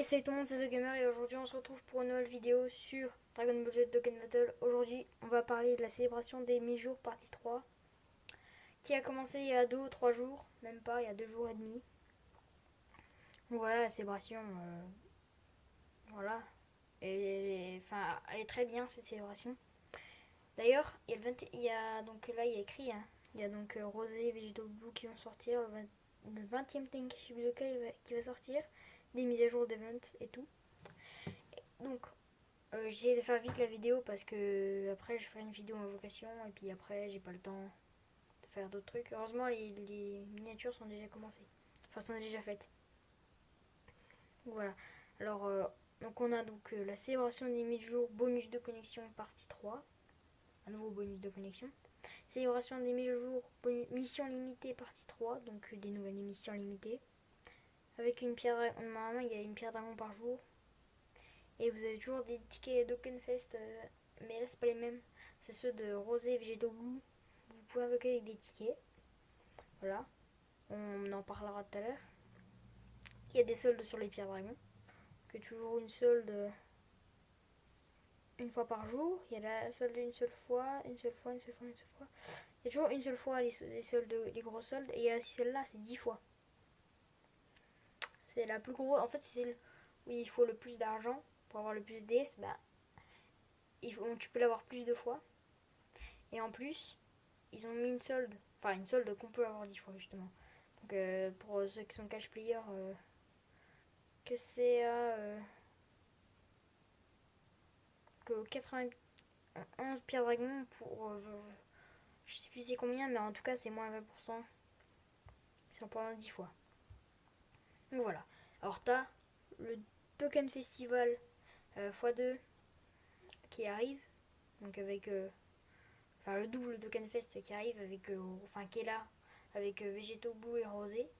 Et salut tout le monde, c'est The Gamer et aujourd'hui on se retrouve pour une nouvelle vidéo sur Dragon Ball Z Dokkan Battle. Aujourd'hui on va parler de la célébration des 1000 jours partie 3 qui a commencé il y a 2 ou 3 jours, même pas, il y a 2 jours et demi. Donc voilà, la célébration, voilà, enfin, elle est très bien cette célébration. D'ailleurs, il y a donc là il y a écrit, hein, il y a donc Rosé et Vegeto Blue qui vont sortir, le 20e Tenkaichi Budokai qui va sortir, des mises à jour d'event et tout. Donc j'ai de faire vite la vidéo parce que après je ferai une vidéo en invocation et puis après j'ai pas le temps de faire d'autres trucs. Heureusement les miniatures sont déjà commencées. Enfin sont déjà faites. Donc voilà. Alors donc on a donc la célébration des 1000 jours bonus de connexion partie 3. Un nouveau bonus de connexion. Célébration des 1000 jours mission limitée partie 3. Donc des nouvelles missions limitées. Avec une pierre dragon. Normalement il y a une pierre dragon par jour. Et vous avez toujours des tickets d'Openfest, mais là c'est pas les mêmes. C'est ceux de Rosé et Vegeto Blue. Vous pouvez invoquer avec des tickets. Voilà, on en parlera tout à l'heure. Il y a des soldes sur les pierres dragons. Que toujours une solde une fois par jour. Il y a la solde une seule fois, une seule fois, une seule fois, une seule fois. Il y a toujours une seule fois les soldes, les gros soldes. Et il y a aussi celle-là, c'est 10 fois. C'est la plus grosse. En fait, c'est celle où il faut le plus d'argent pour avoir le plus DS. Bah, tu peux l'avoir plus de fois. Et en plus, ils ont mis une solde. Enfin, une solde qu'on peut avoir 10 fois, justement. Donc, pour ceux qui sont cash players, que c'est à. Que 91 pierres dragon pour. Je sais plus c'est combien, mais en tout cas, c'est moins 20%. C'est en pendant 10 fois. Donc voilà. Alors, t'as le Token Festival x2 qui arrive. Donc, avec. Enfin, le double Token Fest qui arrive avec. Enfin, qui est là. Avec Végétaux Blue et Rosé.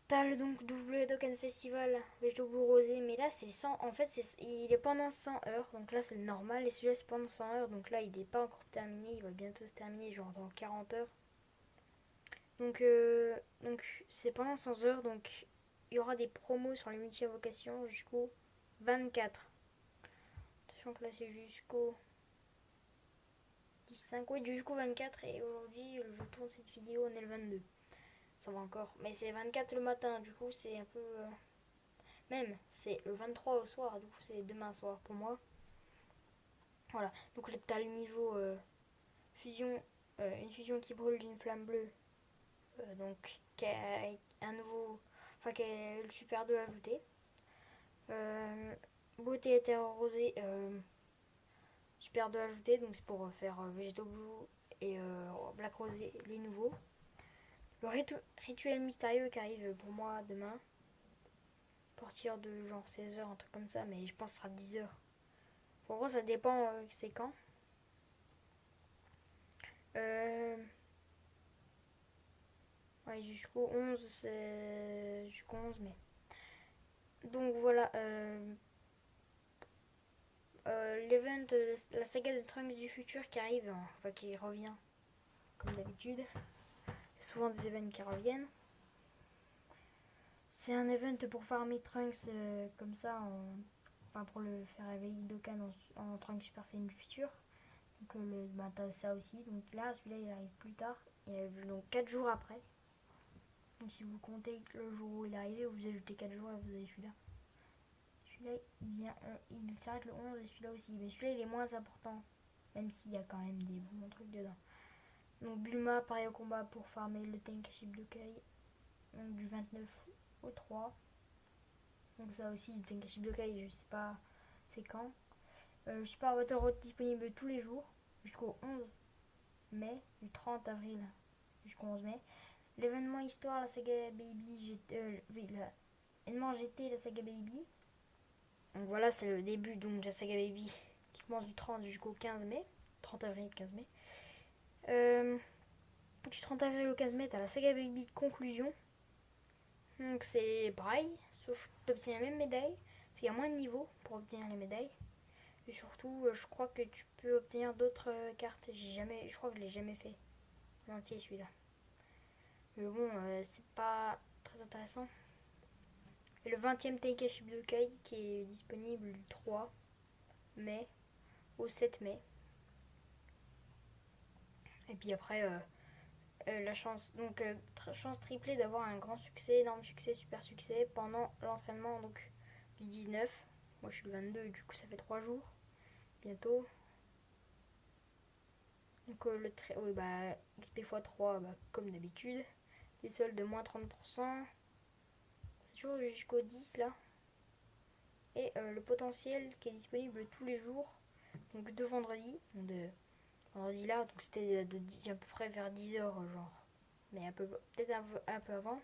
T'as le donc double Dokkan Festival Vegetable Blue Rosé, mais là c'est 100. En fait, il est pendant 100 heures, donc là c'est le normal, et celui-là c'est pendant 100 heures, donc là il n'est pas encore terminé, il va bientôt se terminer, genre dans 40 heures. Donc c'est pendant 100 heures, donc il y aura des promos sur les multi-invocations jusqu'au 24. Sachant que là c'est jusqu'au 15, oui, jusqu'au 24, et aujourd'hui je tourne cette vidéo, on est le 22. Ça va encore, mais c'est 24 le matin, du coup c'est un peu. Même, c'est le 23 au soir, du coup c'est demain soir pour moi. Voilà, donc là t'as le niveau fusion, une fusion qui brûle d'une flamme bleue, donc qui a un nouveau, enfin qui a le super 2 ajouté. Beauté éther rosé, super 2 ajouté, donc c'est pour faire Végétaux Blue et Black Rosé, les nouveaux. Le rituel mystérieux qui arrive pour moi demain, à partir de genre 16 h, un truc comme ça, mais je pense que ce sera 10 h. En gros, ça dépend c'est quand. Euh, ouais, jusqu'au 11, c'est jusqu'au 11 mai. Donc voilà, l'event, la saga de Trunks du futur qui arrive, enfin qui revient comme d'habitude. Il y a souvent des events qui reviennent. C'est un event pour farmer Trunks comme ça, enfin pour le faire réveiller Dokkan en Trunks Super Saiyan du futur. Donc bah, t'as ça aussi. Donc là, celui-là il arrive plus tard, donc 4 jours après. Donc si vous comptez le jour où il est arrivé, vous ajoutez 4 jours et vous avez celui-là. Celui-là, il s'arrête le 11 et celui-là aussi. Mais celui-là, il est moins important. Même s'il y a quand même des bons trucs dedans. Donc Bulma, pareil au combat pour farmer le Tenkaichi Budokai. Donc du 29 au 3. Donc ça aussi, le Tenkaichi Budokai, je sais pas c'est quand. Super Battle Road disponible tous les jours jusqu'au 11 mai, du 30 avril jusqu'au 11 mai. L'événement histoire, la saga Baby GT, l'événement GT, la saga Baby. Donc voilà, c'est le début donc, de la saga Baby qui commence du 30 jusqu'au 15 mai. 30 avril, 15 mai. Du 30 avril au 15 mai, t'as la saga Baby conclusion. Donc c'est pareil, sauf que t'obtiens la même médaille. Parce qu'il y a moins de niveaux pour obtenir les médailles. Et surtout, je crois que tu peux obtenir d'autres cartes. Je crois que je l'ai jamais fait. L'entier celui-là. Mais bon, c'est pas très intéressant. Et le 20e Tenkaichi Budokai qui est disponible du 3 mai au 7 mai. Et puis après, la chance, donc chance triplée d'avoir un grand succès, énorme succès, super succès pendant l'entraînement donc du 19. Moi je suis le 22, du coup ça fait 3 jours bientôt. Donc XP x3 comme d'habitude. Des soldes de moins 30%. C'est toujours jusqu'au 10 là. Et le potentiel qui est disponible tous les jours. Donc de vendredi. Donc de vendredi là, donc c'était à peu près vers 10h genre. Mais peut-être un peu avant.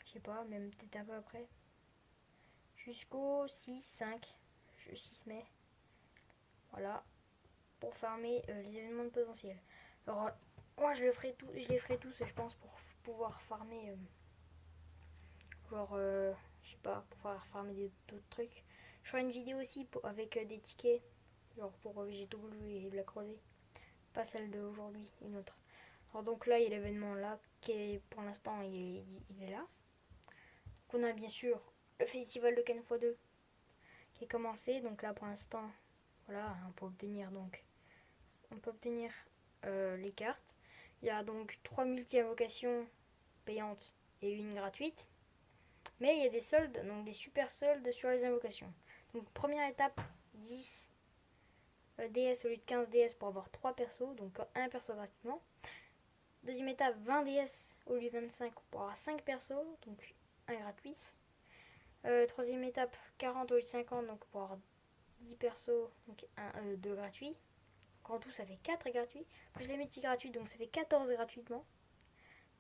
Je sais pas, même peut-être un peu après. Jusqu'au 6 mai. Voilà. Pour farmer les événements de potentiel. Alors moi je les ferai tous je pense pour pouvoir farmer je sais pas, pour pouvoir farmer d'autres trucs. Je ferai une vidéo aussi avec des tickets, genre pour Végétaux Bleu et Black Rosé. Pas celle d'aujourd'hui, une autre. Alors donc là, il y a l'événement là, qui est pour l'instant, il est là. Donc on a bien sûr le festival de Ken x2 qui est commencé. Donc là, pour l'instant, voilà, on peut obtenir les cartes. Il y a donc 3 multi-invocations payantes et une gratuite. Mais il y a des soldes, donc des super soldes sur les invocations. Donc première étape, 10 DS au lieu de 15 DS pour avoir 3 persos, donc un perso gratuitement. Deuxième étape, 20 DS au lieu de 25 pour avoir 5 persos, donc un gratuit. Troisième étape, 40 au lieu de 50, donc pour avoir 10 persos, donc 2 gratuits. Donc en tout, ça fait 4 gratuits, plus les multi gratuits, donc ça fait 14 gratuitement.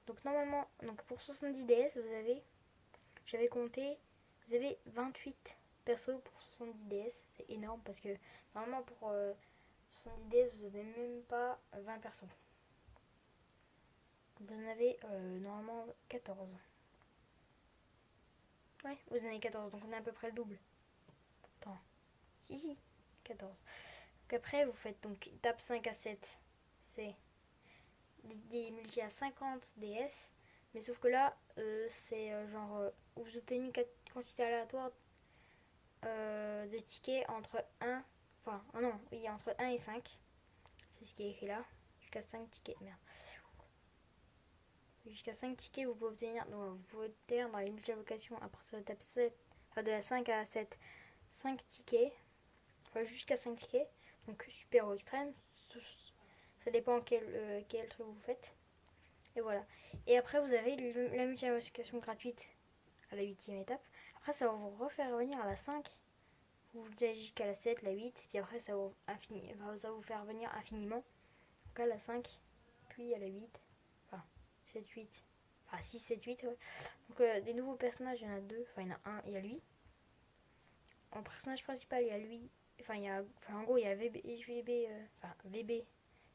Donc normalement, pour 70 DS, j'avais compté, vous avez 28 persos pour 70 DS. C'est énorme parce que normalement pour 70 DS, vous avez même pas 20 persos. Vous en avez normalement 14. Ouais, vous en avez 14, donc on a à peu près le double. Attends. Si, 14. Donc après, vous faites donc étape 5 à 7. C'est des multi à 50 DS. Mais sauf que là, c'est vous obtenez une quantité aléatoire de tickets entre 1. Enfin, non, oui, entre 1 et 5. C'est ce qui est écrit là. Jusqu'à 5 tickets. Merde. Jusqu'à 5 tickets, vous pouvez obtenir dans les multi-invocations à partir de l'étape 7. Enfin, de la 5 à 7. 5 tickets. Enfin, jusqu'à 5 tickets. Donc, super ou extrême. Ça dépend quel truc vous faites. Et voilà. Et après, vous avez la multi-invocation gratuite à la 8ème étape. Après, ça va vous refaire revenir à la 5. Vous allez jusqu'à la 7, la 8. Puis après, ça va vous faire venir infiniment. Donc à la 5, puis à la 8. Enfin, 7, 8. Enfin, 6, 7, 8. Ouais. Donc des nouveaux personnages, il y en a 2. Enfin, il y en a un, il y a lui. En personnage principal, il y a lui. En gros, il y a VB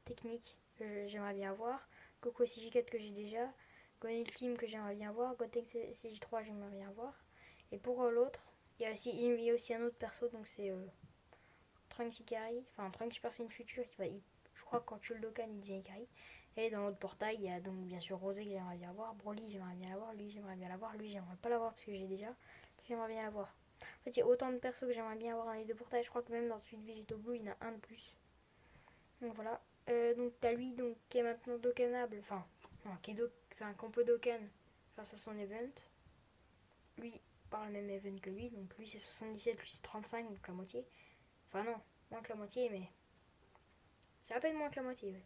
technique que j'aimerais bien avoir. Goku SJ4 que j'ai déjà. Gon Ultime que j'aimerais bien voir. Goten SJ3 j'aimerais bien voir. Et pour l'autre, il y a aussi un autre perso, donc c'est Trunks Ikari. Enfin, Trunks Super Saiyan Future. Je crois que quand tu le Dokkan, il devient Ikari. Et dans l'autre portail, il y a donc bien sûr Rosé que j'aimerais bien avoir. Broly, j'aimerais bien l'avoir. Lui, j'aimerais bien l'avoir. Lui, j'aimerais pas l'avoir parce que j'ai déjà. J'aimerais bien l'avoir. En fait, il y a autant de persos que j'aimerais bien avoir dans les deux portails. Je crois que même dans celui de Végétaux Bleu, il y en a un de plus. Donc voilà. Donc t'as lui donc, qui est maintenant Dokkanable. Enfin, non, qu'on peut Dokkan grâce à son event. Lui, par le même event que lui. Donc lui, c'est 77, lui, c'est 35, donc la moitié. Enfin, non, moins que la moitié, mais. C'est à peine moins que la moitié, ouais.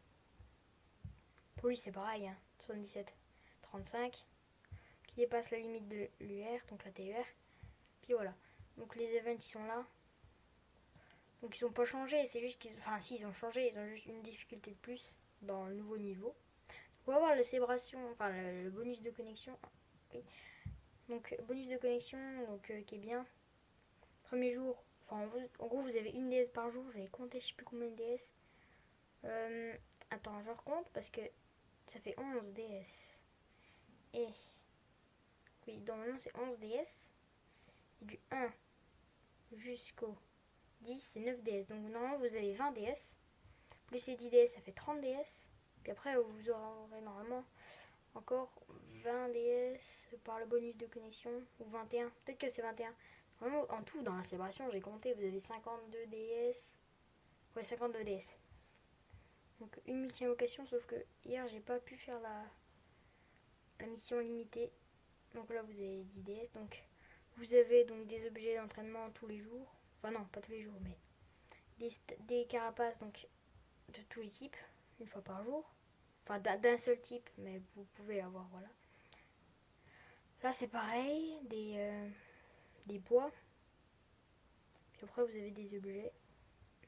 Pour lui, c'est pareil, hein. 77, 35. Qui dépasse la limite de l'UR, donc la TUR. Puis voilà. Donc les events, ils sont là. Donc ils sont pas changés, c'est juste qu'ils. Enfin, si, ils ont changé, ils ont juste une difficulté de plus dans le nouveau niveau. On va voir le célébration, enfin le bonus de connexion. Oui. Donc bonus de connexion, donc qui est bien. Premier jour, enfin en gros vous avez une DS par jour, j'avais compté je sais plus combien de DS. Attends, je recompte parce que ça fait 11 DS. Et oui, normalement c'est 11 DS. Et du 1 jusqu'au 10, c'est 9 DS. Donc normalement vous avez 20 DS. Plus les 10 DS, ça fait 30 DS. Puis après vous aurez normalement encore 20 DS par le bonus de connexion, ou 21, peut-être que c'est 21. Vraiment, en tout, dans la célébration, j'ai compté, vous avez 52 DS. Ouais, 52 DS. Donc une multi-invocation, sauf que hier, j'ai pas pu faire la mission limitée. Donc là, vous avez 10 DS. Donc vous avez donc des objets d'entraînement tous les jours. Enfin non, pas tous les jours, mais des carapaces donc de tous les types, une fois par jour. Enfin d'un seul type, mais vous pouvez avoir, voilà. Là, c'est pareil, des bois. Puis après, vous avez des objets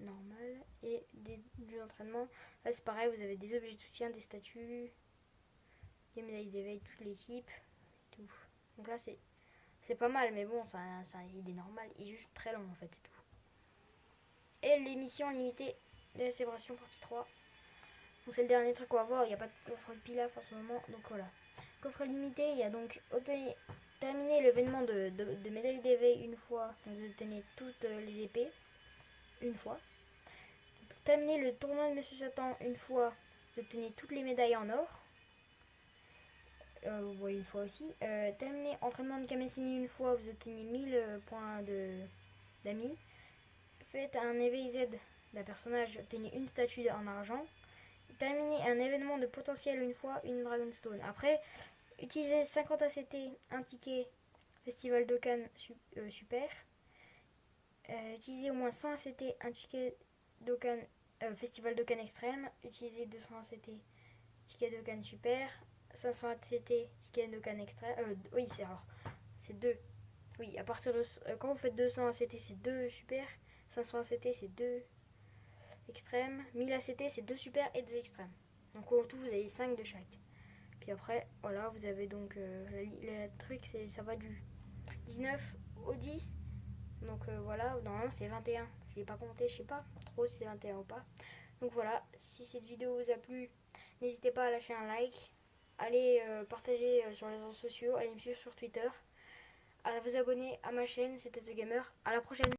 normal et des jeux d'entraînement. Là c'est pareil, vous avez des objets de soutien, des statues, des médailles d'éveil, tous les types, tout. Donc là c'est pas mal, mais bon, il est normal, il est juste très long en fait, c'est tout. Et l'émission limitée de la célébration partie 3. Donc c'est le dernier truc qu'on va voir, il n'y a pas de coffre de pilaf en ce moment, donc voilà. Coffre limité, il y a donc terminé l'événement de médailles d'éveil une fois, donc vous obtenez toutes les épées une fois. Terminez le tournoi de Monsieur Satan une fois, vous obtenez toutes les médailles en or. Vous voyez une fois aussi. Terminez entraînement de Kamessini une fois, vous obtenez 1000 points d'amis. Faites un éveil Z d'un personnage, obtenez une statue en argent. Terminez un événement de potentiel une fois, une Dragonstone. Après, utilisez 50 ACT, un ticket Festival Dokkan super. Utilisez au moins 100 ACT, un ticket Dokkan Festival Dokkan Extrême. Utilisez 200 ACT, ticket Dokkan super. 500 ACT, ticket Dokkan Extrême. Oui, c'est 2. Oui, à partir de quand vous faites 200 ACT, c'est 2 super. 500 ACT, c'est 2 extrêmes. 1000 ACT, c'est 2 super et 2 extrêmes. Donc en tout, vous avez 5 de chaque. Puis après, voilà, vous avez donc le truc, ça va du 19 au 10. Donc voilà, normalement c'est 21. Je l'ai pas compté, je sais pas trop si c'est 21 ou pas. Donc voilà, si cette vidéo vous a plu, n'hésitez pas à lâcher un like. Allez partager sur les réseaux sociaux, allez me suivre sur Twitter. À vous abonner à ma chaîne, c'était The Gamer. À la prochaine.